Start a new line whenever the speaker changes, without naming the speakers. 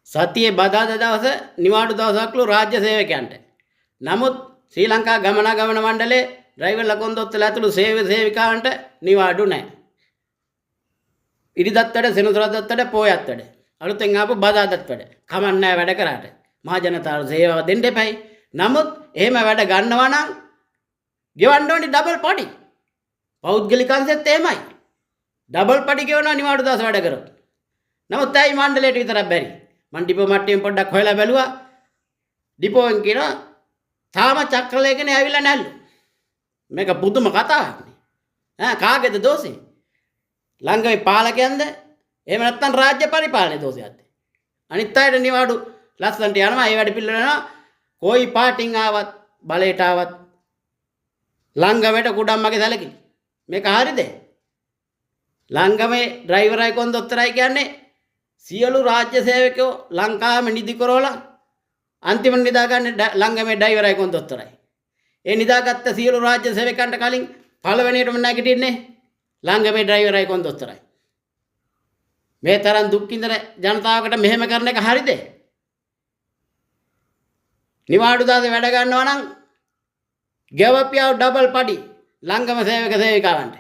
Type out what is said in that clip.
සතියේ බදාදා දවස නිවාඩු දවසක්ලු රාජ්‍ය සේවකයන්ට. නමුත් ශ්‍රී ලංකා ගමනාගමන මණ්ඩලයේ ඩ්‍රයිවර්ලා කොන්දොස්තරලා ඇතුළු සේවිකාවන්ට නිවාඩු නැහැ. ඉරිදත් වැඩ, සෙනසුරාදාත් වැඩ, පෝයත් වැඩ. අලුතෙන් ආපු බදාදත් වැඩ. කමක් නැහැ වැඩ කරාට. මහ ජනතාවට සේවාව දෙන්න එපයි. නමුත් එහෙම වැඩ ගන්නවා නම් ගෙවන්න ඕනි ඩබල් පඩි. පෞද්ගලික අංශෙත් එහෙමයි. ඩබල් පඩි ගෙවනවා නිවාඩු දවස් වැඩ කරොත්. නමුත් ඇයි මණ්ඩලයට විතරක් බැරි? මං ඩිපෝ මට්ටමින් පොඩ්ඩක් හොයලා බැලුවා. ඩිපෝෙන් කියනවා තාම චක්‍රලේඛනේ ඇවිල්ලා නැල්ලු. මේක පුදුම කතාවක් නේ. කාගේද දෝෂේ? ළංගවේ පාලකයන්ද? එහෙම නැත්නම් රාජ්‍ය පරිපාලනයේ දෝෂයක්ද? අනිත් අයට නිවාඩු ලස්සනට යනවා. ඒ වැඩ පිළිවෙල යනවා. කොයි පාටින් ආවත් බලයට ආවත් ළංගමේට කුඩම්මගේ සැලකිලි. මේක හරියද? ළංගමේ ඩ්‍රයිවරයි කොන්දොස්තරයි කියන්නේ සියලු රාජ්‍ය සේවකයෝ ලංකාවෙම නිදි කරවලා අන්තිමට නිදාගන්නේ ළංගමේ ඩ්‍රයිවරයි කොන්දොස්තරයි. ඒ නිදාගත්ත සියලු රාජ්‍ය සේවකයන්ට කලින් පළවෙනියටම නැගිටින්නේ ළංගමේ ඩ්‍රයිවරයි කොන්දොස්තරයි. මේ තරම් දුක් විඳින ජනතාවකට මෙහෙම කරන එක හරියද? නිවාඩු දාසේ වැඩ ගන්නවා නම් ගෙවපියව ඩබල් පඩි ළංගම සේවක සේවිකාවන්ට.